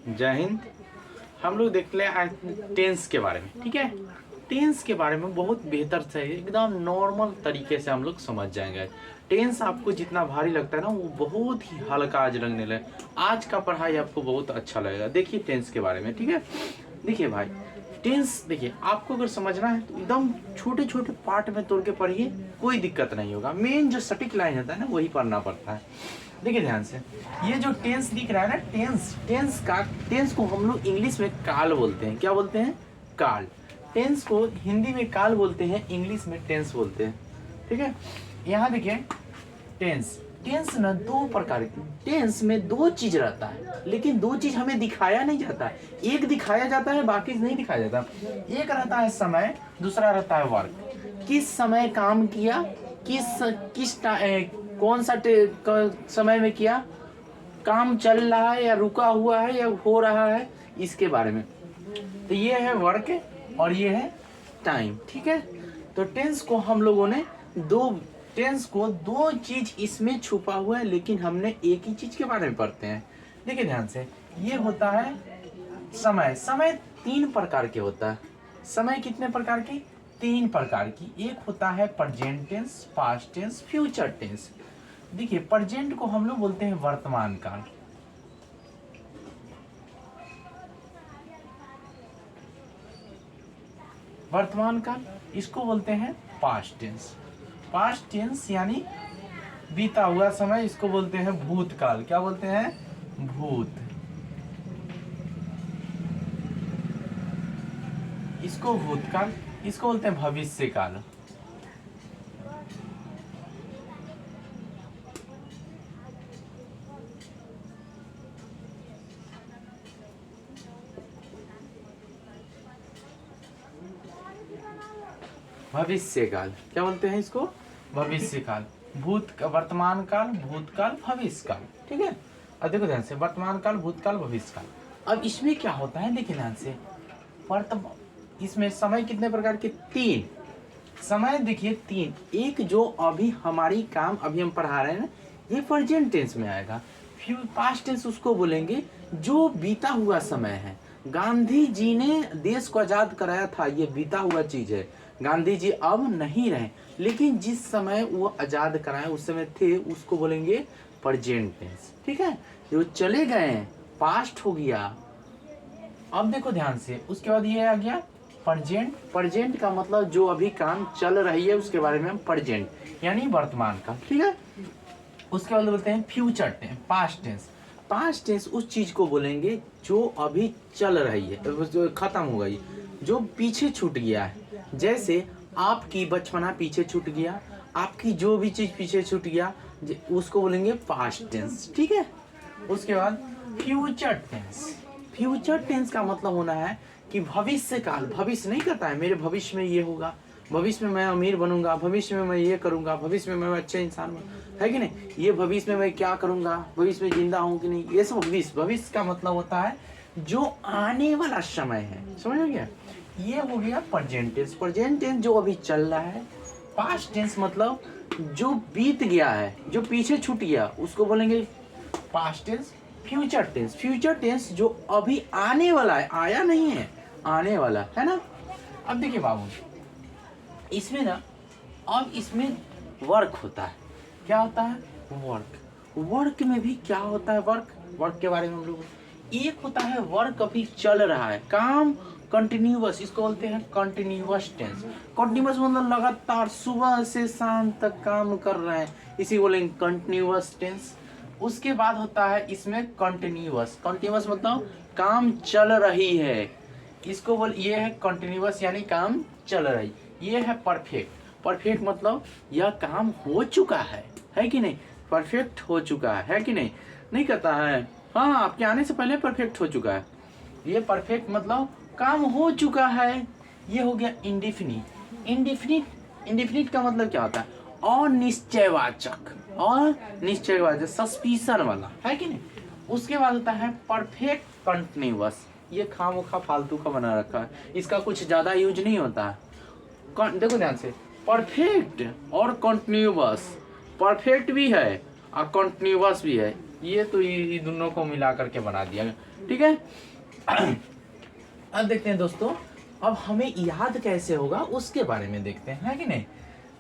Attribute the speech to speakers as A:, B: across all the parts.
A: जय हिंद। हम लोग देख ले आज टेंस के बारे में। ठीक है, टेंस के बारे में बहुत बेहतर से एकदम नॉर्मल तरीके से हम लोग समझ जाएंगे। टेंस आपको जितना भारी लगता है ना, वो बहुत ही हल्का आज लगने लगे। आज का पढ़ाई आपको बहुत अच्छा लगेगा। देखिए टेंस के बारे में। ठीक है, देखिए भाई, टेंस देखिए, आपको अगर समझना है तो एकदम छोटे छोटे पार्ट में तोड़ के पढ़िए, कोई दिक्कत नहीं होगा। मेन जो सटीक लाइन होता है ना, वही पढ़ना पड़ता है। देखिए ध्यान से, ये जो टेंस दिख रहा है ना, टेंस को हम लोग इंग्लिश में काल बोलते हैं। क्या बोलते हैं? काल। टेंस को हिंदी में काल बोलते हैं, इंग्लिश में टेंस बोलते हैं। ठीक है, यहाँ देखिए टेंस ना दो प्रकार की। टेंस में दो चीज रहता है, लेकिन दो चीज हमें दिखाया नहीं जाता है। एक दिखाया जाता है, बाकी नहीं दिखाया जाता। एक रहता है समय, दूसरा रहता है वर्क। किस समय काम किया, कौन सा समय में किया, काम चल रहा है या रुका हुआ है या हो रहा है, इसके बारे में। तो ये है वर्क और ये है टाइम। ठीक है, तो टेंस को हम लोगों ने दो चीज इसमें छुपा हुआ है, लेकिन हमने एक ही चीज के बारे में पढ़ते हैं। देखिए ध्यान से, ये होता है समय। समय तीन प्रकार के होता है। समय कितने प्रकार की? तीन प्रकार की। एक होता है present tense, past tense, future tense. देखिए प्रेजेंट को हम लोग बोलते हैं वर्तमान काल। वर्तमान काल इसको बोलते हैं पास्ट टेंस। पास्ट टेंस यानी बीता हुआ समय, इसको बोलते हैं भूतकाल। क्या बोलते हैं? भूत। इसको भूतकाल, इसको बोलते हैं भविष्य काल। भविष्य काल क्या बोलते हैं इसको? भविष्य काल। वर्तमान काल, भूतकाल, भविष्य काल। ठीक है, अब देखो ध्यान से, वर्तमान काल, भूतकाल, भविष्य काल। अब इसमें क्या होता है, देखिए ध्यान से, इसमें समय कितने प्रकार के? तीन। समय देखिए तीन। एक जो अभी हमारी काम अभी हम पढ़ा रहे हैं ना, ये प्रेजेंट टेंस में आएगा। पास्ट टेंस उसको बोलेंगे जो बीता हुआ समय है। गांधी जी ने देश को आजाद कराया था, ये बीता हुआ चीज है। गांधी जी अब नहीं रहे, लेकिन जिस समय वो आजाद कराए उस समय थे, उसको बोलेंगे प्रेजेंट टेंस। ठीक है, जो चले गए पास्ट हो गया। अब देखो ध्यान से, उसके बाद ये आ गया प्रेजेंट। प्रेजेंट का मतलब जो अभी काम चल रही है उसके बारे में हम प्रेजेंट यानी वर्तमान का। ठीक है, उसके बाद बोलते हैं future tense, past tense. Past tense उस चीज को बोलेंगे जो अभी चल रही है, जो खत्म हो गई, जो पीछे छूट गया है। जैसे आपकी बचपना पीछे छूट गया, आपकी जो भी चीज पीछे छूट गया, उसको बोलेंगे पास्ट टेंस। ठीक है, उसके बाद फ्यूचर टेंस। फ्यूचर टेंस का मतलब होना है कि भविष्य काल। भविष्य नहीं करता है, मेरे भविष्य में ये होगा, भविष्य में मैं अमीर बनूंगा, भविष्य में मैं ये करूंगा, भविष्य में मैं अच्छे इंसान बनूंगा, है कि नहीं? ये भविष्य में मैं क्या करूंगा, भविष्य में जिंदा हूं कि नहीं, ये सब भविष्य का मतलब होता है जो आने वाला समय है। समझ गया? ये हो गया प्रेजेंट टेंस। प्रेजेंट टेंस जो अभी चल रहा है। पास्ट टेंस मतलब जो बीत गया है, जो पीछे छूट गया, उसको बोलेंगे पास्ट टेंस। फ्यूचर टेंस जो अभी आने वाला है, आया नहीं है, आने वाला है ना। अब देखिए बाबू, इसमें ना, अब इसमें वर्क होता है। क्या होता है? वर्क। वर्क में भी क्या होता है? वर्क के बारे में हम लोग, एक होता है वर्क अभी चल रहा है, काम कंटिन्यूअस, इसको बोलते हैं कंटिन्यूअस टेंस। कंटिन्यूअस मतलब लगातार सुबह से शाम तक काम कर रहे हैं, इसी बोलेंगे कंटिन्यूअस टेंस। उसके बाद होता है इसमें कंटिन्यूअस मतलब काम चल रही है, इसको बोल, ये है कंटिन्यूअस यानी काम चल रही। ये है परफेक्ट मतलब यह काम हो चुका है कि नहीं? परफेक्ट हो चुका है कि नहीं? नहीं कहता है, हाँ आपके आने से पहले परफेक्ट हो चुका है। ये परफेक्ट मतलब काम हो चुका है। ये हो गया इंडिफिनिट का मतलब क्या होता है? अनिश्चयवाचक, सस्पिशन वाला, है कि नहीं? उसके बाद होता है परफेक्ट कंटिन्यूअस। ये खामोखा फालतू का बना रखा है, इसका कुछ ज्यादा यूज नहीं होता है। देखो ध्यान से, परफेक्ट और कंटिन्यूअस, परफेक्ट भी है और कंटिन्यूअस भी है। ये तो ये दोनों को मिला करके बना दिया। ठीक है। अब देखते हैं दोस्तों, अब हमें याद कैसे होगा उसके बारे में देखते हैं, है कि नहीं।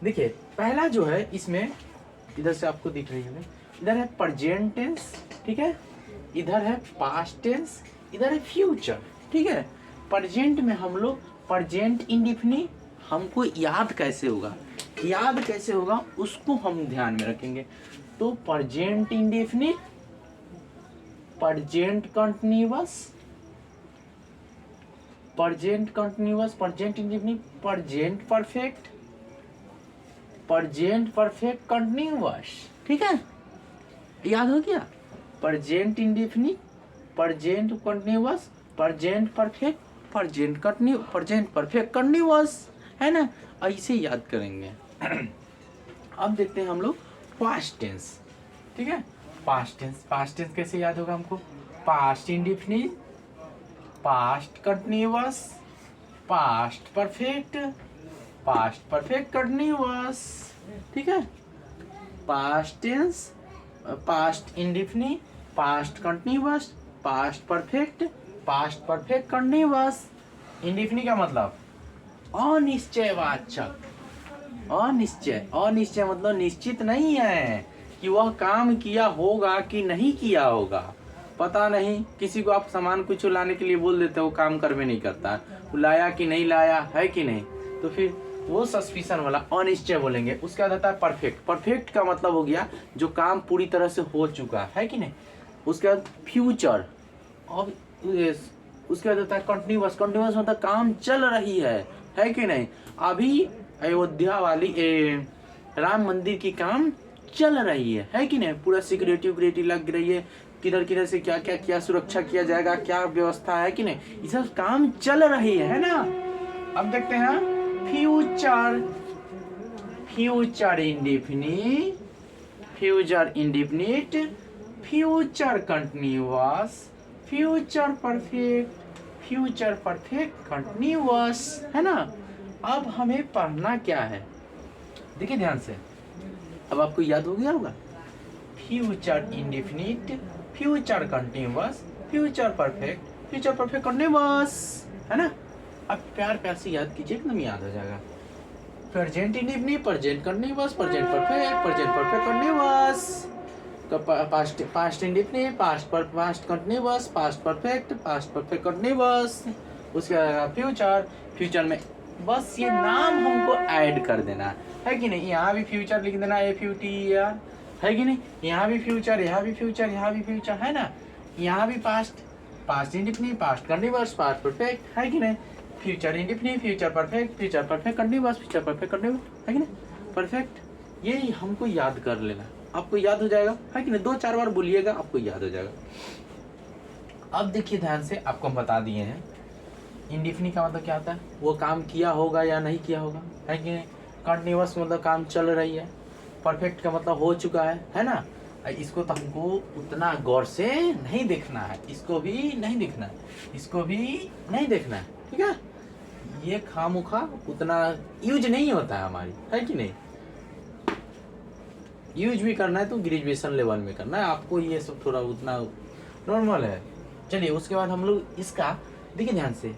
A: देखिए पहला जो है इसमें, इधर से आपको दिख रही है, इधर है प्रेजेंट टेंस, ठीक है, इधर है पास्ट टेंस, इधर है फ्यूचर, ठीक है। प्रेजेंट में हम लोग प्रेजेंट इंडेफिनिट, हमको याद कैसे होगा, याद कैसे होगा उसको हम ध्यान में रखेंगे। तो present indefinite, present continuous, present continuous, present indefinite, present perfect, present perfect continuous, ठीक है, याद हो गया। Present indefinite, present continuous, present perfect, present continue, present perfect continuous, है ना, ऐसे याद करेंगे। अब देखते हैं हम लोग पास्ट टेंस, ठीक है। पास्ट टेंस, पास्ट टेंस कैसे याद होगा हमको, past indefinite, past continuous, past perfect, past perfect continuous, ठीक है। Past tense, past indefinite, past continuous, past perfect, past perfect continuous. Indefinite का मतलब अनिश्चयवाचक, अनिश्चय, अनिश्चय मतलब निश्चित नहीं है कि वह काम किया होगा कि नहीं किया होगा, पता नहीं। किसी को आप सामान कुछ लाने के लिए बोल देते हो, काम कर में नहीं करता, वो लाया कि नहीं लाया, है कि नहीं, तो फिर वो सस्पिशन वाला अनिश्चय बोलेंगे। उसके बाद आता है परफेक्ट, परफेक्ट का मतलब हो गया जो काम पूरी तरह से हो चुका है कि नहीं। उसके बाद फ्यूचर, अब उसके बाद आता है कंटिन्यूअस, कंटिन्यूअस मतलब काम चल रही है कि नहीं। अभी अयोध्या वाली राम मंदिर की काम चल रही है कि नहीं, पूरा सिक्योरिटी लग रही है, किधर किधर से क्या क्या क्या सुरक्षा किया जाएगा, क्या व्यवस्था है कि नहीं, ये सब काम चल रही है ना। अब देखते हैं future, future indefinite, future indefinite, future continuous, future perfect, future perfect continuous, है ना। अब हमें पढ़ना क्या है, देखिए ध्यान से, अब आपको याद हो गया होगा। Future indefinite, future continuous, future perfect, future perfect continuous, है ना। अब प्यार प्यार से याद कीजिए, एकदम याद हो जाएगा। Present indefinite, present continuous, present perfect, present perfect continuous, past, past indefinite, past continuous, past perfect, past perfect continuous. उसके बाद फ्यूचर, फ्यूचर में बस ये नाम हमको ऐड कर देना है कि नहीं। यहाँ भी फ्यूचर लिख देना, FUTER, है कि नहीं। यहाँ भी फ्यूचर, यहाँ भी फ्यूचर, यहाँ भी फ्यूचर, है ना। यहाँ भी past, past indefinite, past continuous, past perfect, है कि नहीं। Future indefinite, future perfect, future perfect continuous, future perfect continuous, है कि नहीं, परफेक्ट। ये हमको याद कर लेना, आपको याद हो जाएगा, है कि नहीं। 2-4 बार बोलिएगा, आपको याद हो जाएगा। अब देखिए ध्यान से, आपको हम बता दिए हैं इंडेफिनिट का मतलब क्या होता है, वो काम किया होगा या नहीं किया होगा, है कि नहीं। कंटिन्यूअस मतलब काम चल रही है। परफेक्ट का मतलब हो चुका है ना। इसको तो हमको उतना गौर से नहीं देखना है, इसको भी नहीं देखना है, इसको भी नहीं देखना है, ठीक है। ये खामुखा उतना यूज नहीं होता है हमारी, है कि नहीं। यूज भी करना है तो ग्रेजुएशन लेवल में करना है आपको, ये सब थोड़ा उतना नॉर्मल है। चलिए उसके बाद हम लोग इसका देखिए ध्यान से।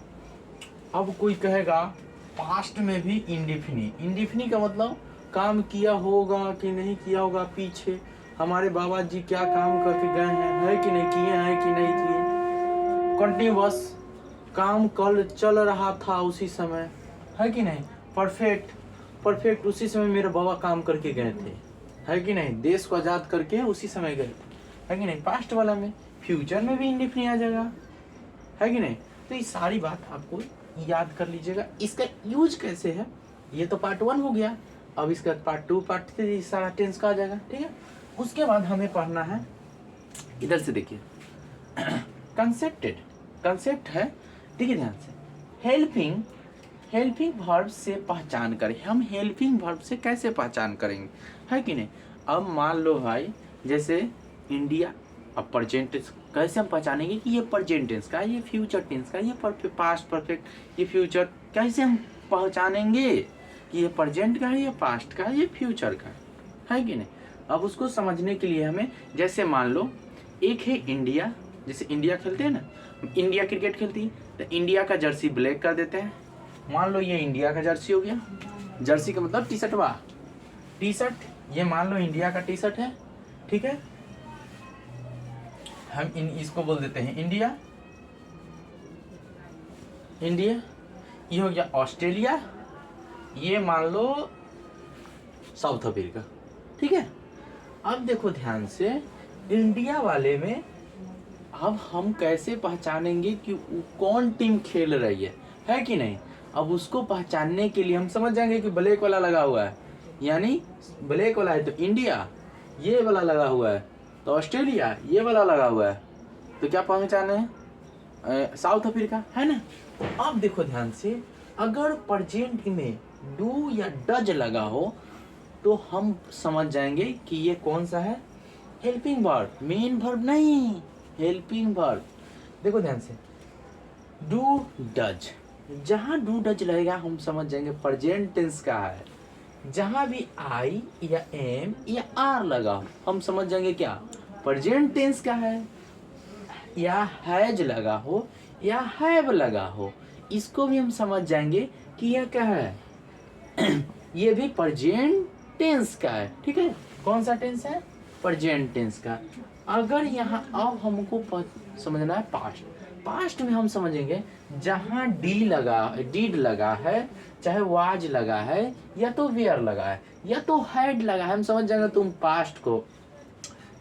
A: अब कोई कहेगा पास्ट में भी इंडेफिनिट, इंडेफिनिट का मतलब काम किया होगा कि नहीं किया होगा, पीछे हमारे बाबा जी क्या काम करके गए हैं, है कि नहीं किए हैं कि नहीं किए। कंटिन्यूअस, काम कल चल रहा था उसी समय, है कि नहीं। परफेक्ट, परफेक्ट उसी समय मेरे बाबा काम करके गए थे, है कि नहीं, देश को आज़ाद करके उसी समय गए थे, है कि नहीं। पास्ट वाला में, फ्यूचर में भी इंडेफिनिट आ जाएगा, है कि नहीं। तो ये सारी बात आपको याद कर लीजिएगा। इसका यूज कैसे है, ये तो पार्ट 1 हो गया। अब इसका पार्ट 2, पार्ट 3 सारा टेंस का आ जाएगा, ठीक है। उसके बाद हमें पढ़ना है, इधर से देखिए कंसेप्टेड, कंसेप्ट है, देखिए ध्यान से। हेल्पिंग, हेल्पिंग वर्ब से पहचान करें, हम हेल्पिंग वर्ब से कैसे पहचान करेंगे, है कि नहीं। अब मान लो भाई जैसे इंडिया, अब प्रेजेंट कैसे हम पहचानेंगे कि ये प्रेजेंट टेंस का है, ये फ्यूचर टेंस का है, ये पास्ट परफेक्ट, ये फ्यूचर, कैसे हम पहचानेंगे कि ये प्रेजेंट का है, ये पास्ट का है, ये फ्यूचर का है कि नहीं। अब उसको समझने के लिए हमें, जैसे मान लो एक है इंडिया जैसे इंडिया खेलते हैं ना, इंडिया क्रिकेट खेलती है तो इंडिया का जर्सी ब्लैक कर देते हैं। मान लो ये इंडिया का जर्सी हो गया, जर्सी का मतलब टी शर्ट वा, टी शर्ट, ये मान लो इंडिया का टी शर्ट है, ठीक है, हम इसको बोल देते हैं इंडिया, इंडिया। ये हो गया ऑस्ट्रेलिया, ये मान लो साउथ अफ्रीका, ठीक है। अब देखो ध्यान से, इंडिया वाले में अब हम कैसे पहचानेंगे कि कौन टीम खेल रही है कि नहीं। अब उसको पहचानने के लिए हम समझ जाएंगे कि ब्लैक वाला लगा हुआ है, यानी ब्लैक वाला है तो इंडिया, ये वाला लगा हुआ है तो ऑस्ट्रेलिया, ये वाला लगा हुआ है तो क्या पहचाने हैं, साउथ अफ्रीका, है ना। अब देखो ध्यान से, अगर प्रेजेंट में डू या डज लगा हो तो हम समझ जाएंगे कि ये कौन सा है, हेल्पिंग वर्ब, मेन वर्ब नहीं, हेल्पिंग वर्ब। देखो ध्यान से, डू डज, जहां डू डज लगेगा हम समझ जाएंगे प्रेजेंट टेंस का है। जहां भी आई या एम या आर लगा हो हम समझ जाएंगे क्या, प्रेजेंट टेंस का है। या हैज लगा हो या हैव लगा हो, इसको भी हम समझ जाएंगे कि यह क्या है ये भी प्रेजेंट टेंस का है, ठीक है। कौन सा टेंस है, प्रेजेंट टेंस का। अगर यहाँ अब हमको समझना है पास्ट, पास्ट में हम समझेंगे जहाँ डी लगा, डीड लगा है, चाहे वाज लगा है, या तो वेयर लगा है, या तो हैड लगा है, हम समझ जाएंगे तुम पास्ट को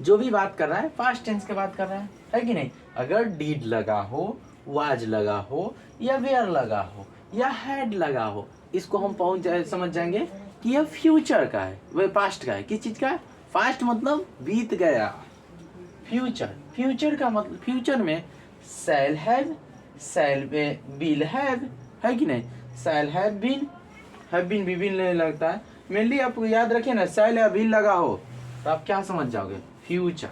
A: जो भी बात कर रहा है पास्ट टेंस के बात कर रहा है कि नहीं। अगर डीड लगा हो, वाज लगा हो, या वेयर लगा हो, या हैड लगा हो, इसको हम समझ जाएंगे कि यह फ्यूचर का है, वह पास्ट का है। किस चीज का है, पास्ट मतलब बीत गया, फ्यूचर, फ्यूचर का मतलब फ्यूचर में shall have, shell will have, है कि नहीं। शैल हैव बीन भी बीन लगता है, मेनली आपको याद रखिए ना, शैल या विल लगा हो तो आप क्या समझ जाओगे, फ्यूचर।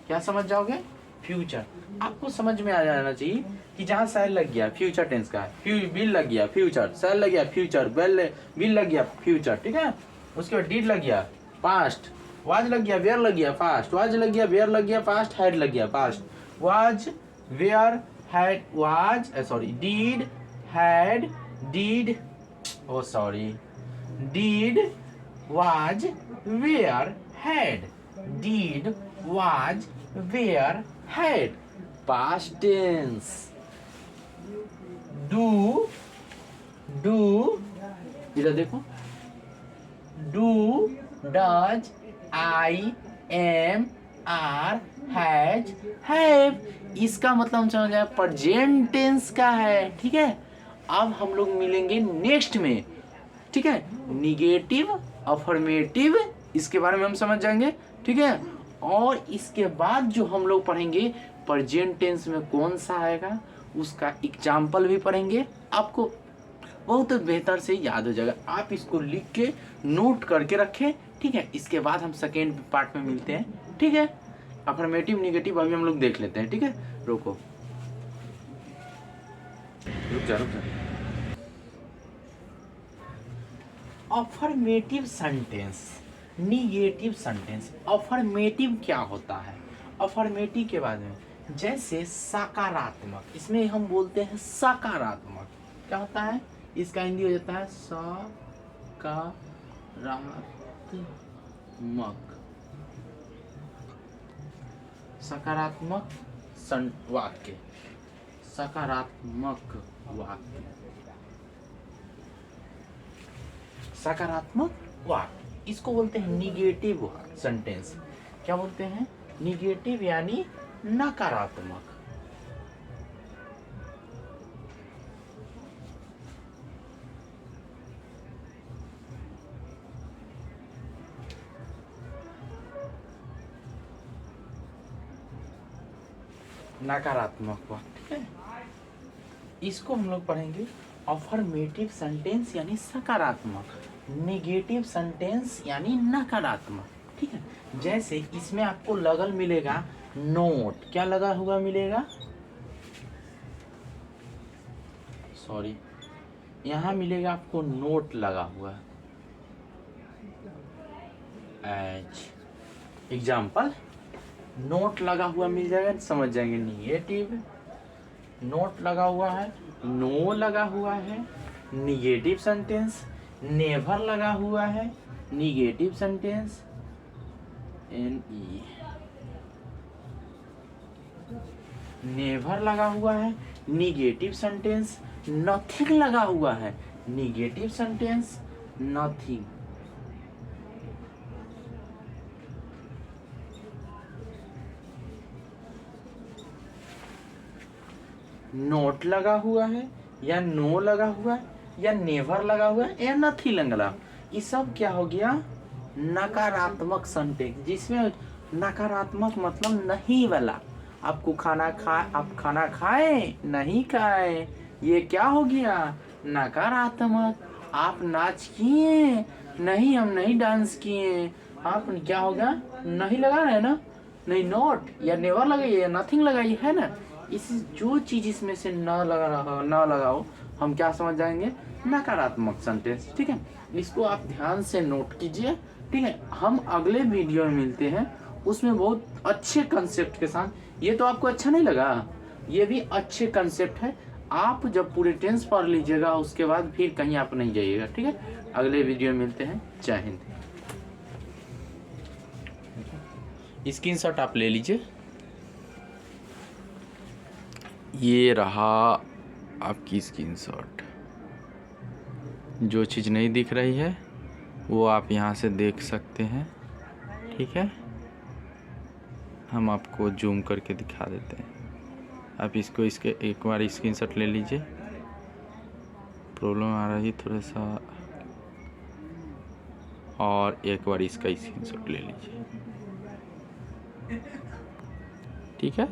A: क्या समझ जाओगे, फ्यूचर। आपको समझ में आ जाना चाहिए कि जहाँ शैल लग गया फ्यूचर टेंस का है, विल लग गया फ्यूचर, शैल लग गया फ्यूचर, विल लग गया फ्यूचर, ठीक है। उसके बाद डीड लग गया पास्ट, वाज लग गया, वेयर लग गया पास्ट, वाज लग गया, वेयर लग गया पास्ट, हैड लग गया past, was, were, had, was, sorry, did, had, did, oh sorry, did, was, were, had, did, was, were, had, past tense. Do, इधर देखो, do, does, I, am, are, has, have, इसका मतलब हम समझ जाए present tense का है, ठीक है। अब हम लोग मिलेंगे नेक्स्ट में, ठीक है, निगेटिव, अफर्मेटिव, इसके बारे में हम समझ जाएंगे, ठीक है। और इसके बाद जो हम लोग पढ़ेंगे प्रेजेंट टेंस में कौन सा आएगा उसका एग्जाम्पल भी पढ़ेंगे, आपको बहुत बेहतर से याद हो जाएगा। आप इसको लिख के नोट करके रखें, ठीक है। इसके बाद हम सेकेंड पार्ट में मिलते हैं, ठीक है। अफर्मेटिव निगेटिव अभी हम लोग देख लेते हैं, ठीक है। रुक जा। Affirmative sentence, negative sentence. Affirmative क्या होता है, अफर्मेटिव के बाद में जैसे सकारात्मक, इसमें हम बोलते हैं सकारात्मक, क्या होता है, इसका हिंदी हो जाता है सकारात्मक, सकारात्मक वाक्य, सकारात्मक वाक्य, सकारात्मक वाक्य, इसको बोलते हैं निगेटिव सेंटेंस। क्या बोलते हैं, निगेटिव यानी नकारात्मक। नकारात्मक वाक्य, ठीक है। इसको हम लोग पढ़ेंगे अफर्मेटिव सेंटेंस यानी सकारात्मक, नेगेटिव सेंटेंस यानी नकारात्मक, ठीक है। जैसे इसमें आपको लगल मिलेगा नोट, क्या लगा हुआ मिलेगा, सॉरी, यहाँ मिलेगा आपको नोट लगा हुआ, एज एग्जाम्पल नोट लगा हुआ मिल जाएगा, समझ जाएंगे निगेटिव। नोट लगा हुआ है, नो लगा हुआ है, निगेटिव सेंटेंस। नेवर लगा हुआ है, निगेटिव सेंटेंस, NE। नेवर लगा हुआ है, निगेटिव सेंटेंस। नथिंग लगा हुआ है, निगेटिव सेंटेंस, नथिंग। नोट लगा हुआ है, या नो लगा हुआ है, या नेवर लगा हुआ है, या नथिंग लगा। ये सब क्या हो गया? नकारात्मक सेंटेंस, जिसमें नकारात्मक मतलब नहीं वाला। आपको आप खाना खाए नहीं खाए, ये क्या हो गया? नकारात्मक। आप नाच किए नहीं, हम नहीं डांस किए। आप क्या होगा? नहीं लगा रहे ना, नहीं नोट या नेवर लगाइए या नथिंग लगाइए, है ना। इस जो चीज इसमें से न लगाओ, हम क्या समझ जाएंगे? नकारात्मक सेंटेंस। ठीक है, इसको आप ध्यान से नोट कीजिए। ठीक है, हम अगले वीडियो में मिलते हैं, उसमें बहुत अच्छे कंसेप्ट के साथ। ये तो आपको अच्छा नहीं लगा? ये भी अच्छे कंसेप्ट है। आप जब पूरे टेंस पढ़ लीजिएगा, उसके बाद फिर कहीं आप नहीं जाइएगा। ठीक है, अगले वीडियो में मिलते हैं। जय हिंद। स्क्रीनशॉट आप ले लीजिए। ये रहा आपकी स्क्रीनशॉट। जो चीज़ नहीं दिख रही है वो आप यहाँ से देख सकते हैं। ठीक है, हम आपको जूम करके दिखा देते हैं। आप इसको इसके एक बार स्क्रीनशॉट ले लीजिए। प्रॉब्लम आ रही थोड़ा सा, और एक बार इसका स्क्रीनशॉट ले लीजिए। ठीक है।